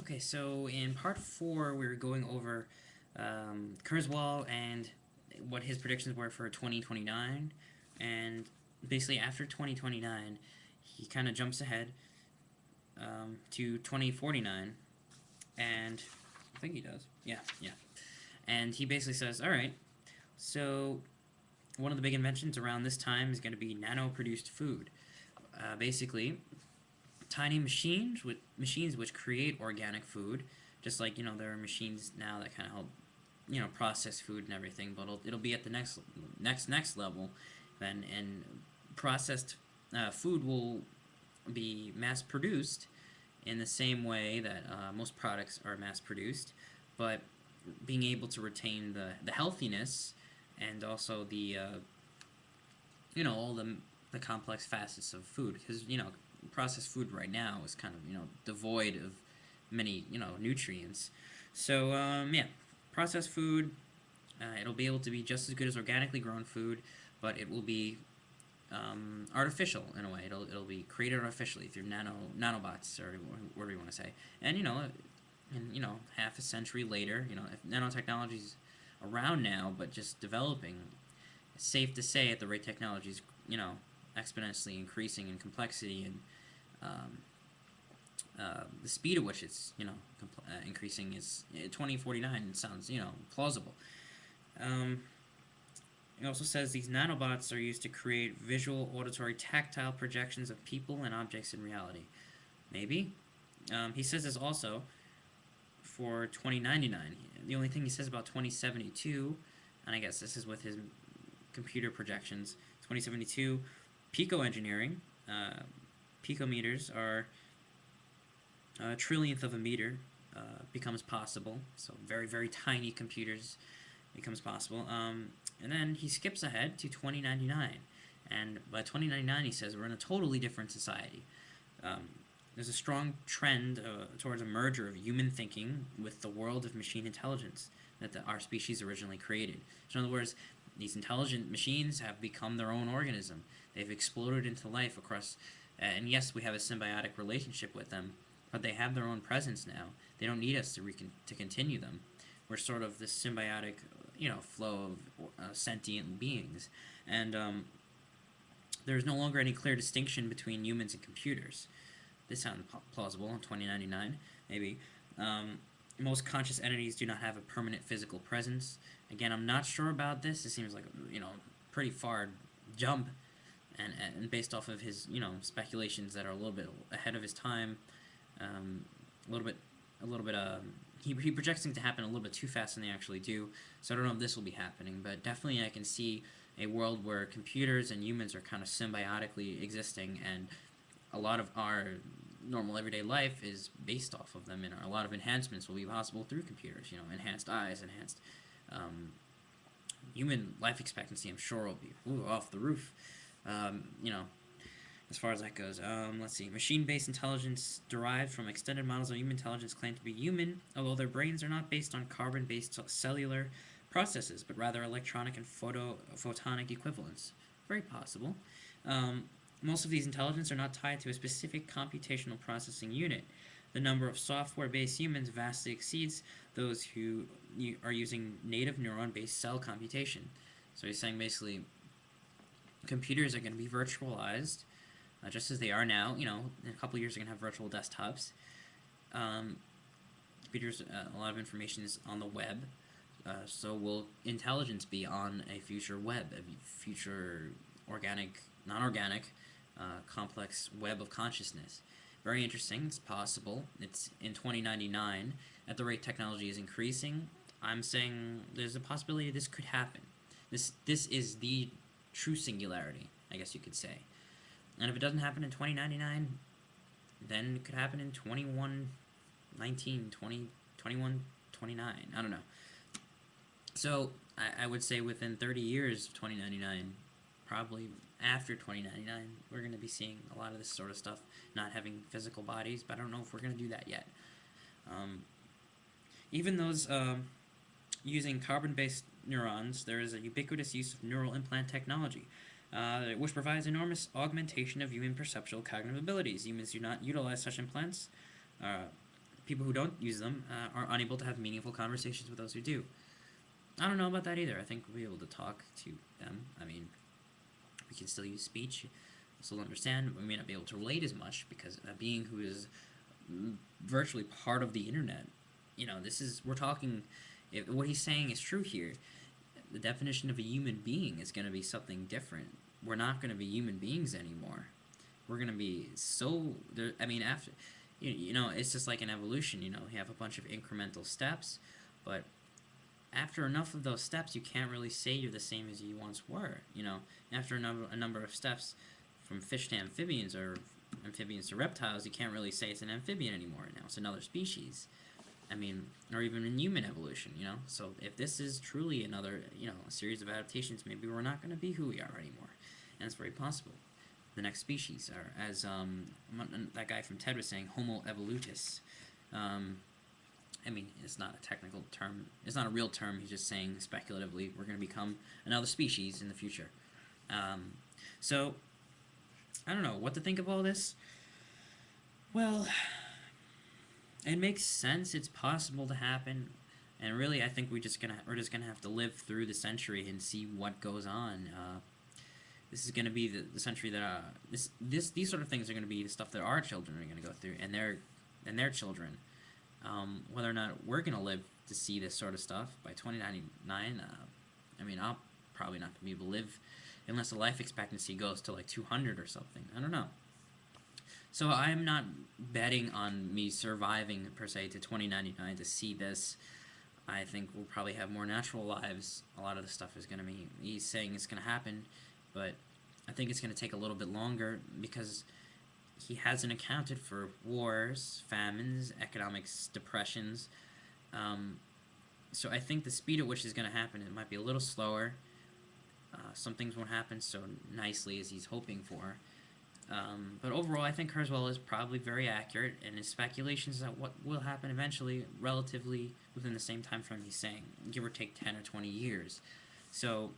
Okay, so in part four, we were going over Kurzweil and what his predictions were for 2029. And basically, after 2029, he kind of jumps ahead to 2049. And I think he does. Yeah, yeah. And he basically says, all right, so one of the big inventions around this time is going to be nano produced food. Basically, tiny machines which create organic food, just like there are machines now that kind of help process food and everything, but it'll be at the next level then, and processed food will be mass produced in the same way that most products are mass produced, but being able to retain the healthiness and also the all the complex facets of food, because processed food right now is kind of devoid of many nutrients. So yeah, processed food, it'll be able to be just as good as organically grown food, but it will be artificial in a way. It'll be created artificially through nanobots, or whatever you want to say. And half a century later, if nanotechnology's around now but just developing, it's safe to say at the rate technology's exponentially increasing in complexity, and the speed at which it's increasing is 2049 sounds plausible. Um, it also says these nanobots are used to create visual, auditory, tactile projections of people and objects in reality. Maybe. He says this also for 2099. The only thing he says about 2072, and I guess this is with his computer projections, 2072, pico engineering. Picometers are a trillionth of a meter becomes possible. So very, very tiny computers becomes possible. And then he skips ahead to 2099. And by 2099, he says we're in a totally different society. Um, there's a strong trend towards a merger of human thinking with the world of machine intelligence that our species originally created. So in other words, these intelligent machines have become their own organism. They've exploded into life across, and yes, we have a symbiotic relationship with them, but they have their own presence now. They don't need us to continue them. We're sort of this symbiotic, flow of sentient beings, and there's no longer any clear distinction between humans and computers. This sounds plausible in 2099, maybe. Most conscious entities do not have a permanent physical presence. Again, I'm not sure about this. It seems like pretty far jump, and based off of his speculations that are a little bit ahead of his time, a little bit. He projects things to happen a little bit too fast than they actually do. So I don't know if this will be happening, but definitely I can see a world where computers and humans are kind of symbiotically existing, and a lot of our normal everyday life is based off of them, and a lot of enhancements will be possible through computers. Enhanced eyes, enhanced human life expectancy, I'm sure, will be off the roof. You know, as far as that goes. Let's see. Machine-based intelligence derived from extended models of human intelligence claim to be human, although their brains are not based on carbon-based cellular processes, but rather electronic and photonic equivalents. Very possible. Most of these intelligence are not tied to a specific computational processing unit. The number of software-based humans vastly exceeds those who are using native neuron-based cell computation. So he's saying basically computers are going to be virtualized, just as they are now. In a couple of years, they're going to have virtual desktops. Computers, a lot of information is on the web. So will intelligence be on a future web, a future organic, non-organic, complex web of consciousness? Very interesting. It's possible. It's in 2099. At the rate technology is increasing, I'm saying there's a possibility this could happen. This is the true singularity, I guess you could say. And if it doesn't happen in 2099, then it could happen in 2119, 2129. I don't know. So I would say within 30 years of 2099, probably after 2099, we're going to be seeing a lot of this sort of stuff, not having physical bodies, but I don't know if we're going to do that yet. Even those using carbon-based neurons, there is a ubiquitous use of neural implant technology, which provides enormous augmentation of human perceptual cognitive abilities. Humans do not utilize such implants. people who don't use them are unable to have meaningful conversations with those who do. I don't know about that either. I think we'll be able to talk to them. I mean, we can still use speech, still understand. We may not be able to relate as much because a being who is virtually part of the internet, this is we're talking. If what he's saying is true here, the definition of a human being is going to be something different. We're not going to be human beings anymore. We're going to be so. I mean, after it's just like an evolution. You have a bunch of incremental steps, but after enough of those steps, you can't really say you're the same as you once were. After a number of steps, from fish to amphibians or amphibians to reptiles, you can't really say it's an amphibian anymore. Now it's another species. I mean, or even in human evolution, So if this is truly another, a series of adaptations, maybe we're not going to be who we are anymore, and it's very possible. The next species, or as that guy from TED was saying, Homo evolutus. I mean, it's not a technical term. It's not a real term. He's just saying speculatively we're going to become another species in the future. So, I don't know what to think of all this. Well, it makes sense. It's possible to happen, and really, I think we're just gonna have to live through the century and see what goes on. This is gonna be the century that these sort of things are gonna be the stuff that our children are gonna go through, and their children. Whether or not we're gonna live to see this sort of stuff by 2099, I mean, I'll probably not be able to live unless the life expectancy goes to like 200 or something. I don't know. So I'm not betting on me surviving per se to 2099 to see this. I think we'll probably have more natural lives. A lot of the stuff is gonna be. He's saying it's gonna happen, but I think it's gonna take a little bit longer because he hasn't accounted for wars, famines, economics, depressions. So I think the speed at which is going to happen, it might be a little slower. Some things won't happen so nicely as he's hoping for. But overall, I think Kurzweil is probably very accurate, and his speculations that what will happen eventually, relatively within the same time frame he's saying, give or take 10 or 20 years. So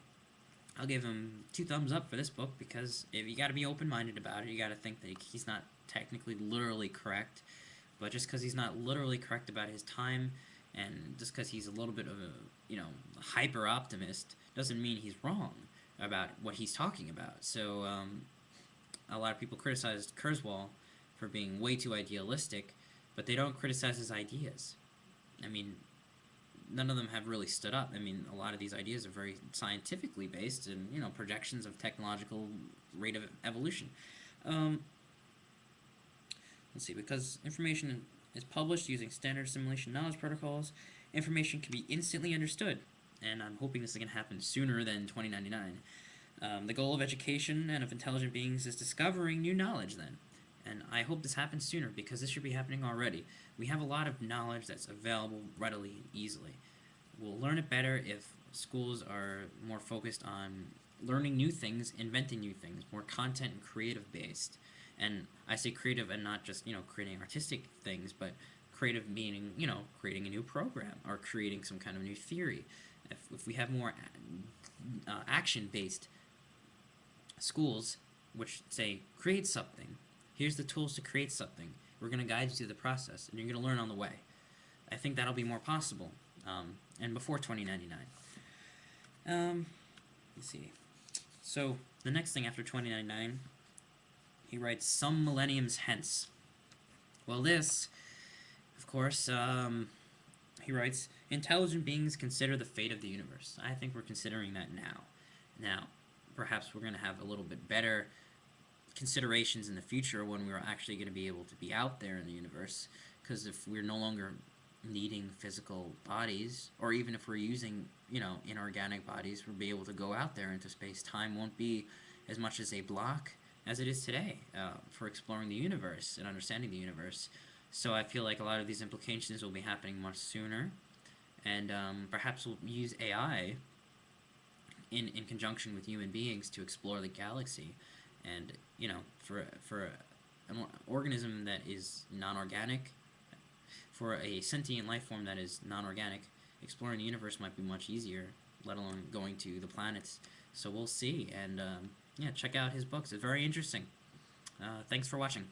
I'll give him 2 thumbs up for this book because if you got to be open-minded about it, you got to think that he's not technically literally correct, but just because he's not literally correct about his time, and just because he's a little bit of a hyper optimist, doesn't mean he's wrong about what he's talking about. So a lot of people criticized Kurzweil for being way too idealistic, but they don't criticize his ideas. I mean, none of them have really stood up. I mean, a lot of these ideas are very scientifically based and, projections of technological rate of evolution. Let's see, because information is published using standard simulation knowledge protocols, information can be instantly understood, and I'm hoping this is going to happen sooner than 2099. The goal of education and of intelligent beings is discovering new knowledge then. And I hope this happens sooner because this should be happening already. We have a lot of knowledge that's available readily and easily. We'll learn it better if schools are more focused on learning new things, inventing new things, more content and creative based. And I say creative and not just, creating artistic things, but creative meaning, creating a new program or creating some kind of new theory. If we have more action based schools which say create something, here's the tools to create something, we're going to guide you through the process and you're going to learn on the way. I think that'll be more possible, and before 2099. Let's see. So the next thing after 2099, he writes some millenniums hence. Well, this, of course, he writes, intelligent beings consider the fate of the universe. I think we're considering that now. Now, perhaps we're going to have a little bit better considerations in the future when we're actually going to be able to be out there in the universe, because if we're no longer needing physical bodies, or even if we're using, inorganic bodies, we'll be able to go out there into space. Time won't be as much as a block as it is today for exploring the universe and understanding the universe. So I feel like a lot of these implications will be happening much sooner, and perhaps we'll use AI in conjunction with human beings to explore the galaxy. And for an organism that is non-organic, for a sentient life form that is non-organic, exploring the universe might be much easier, let alone going to the planets. So we'll see, and check out his books. It's very interesting. Thanks for watching.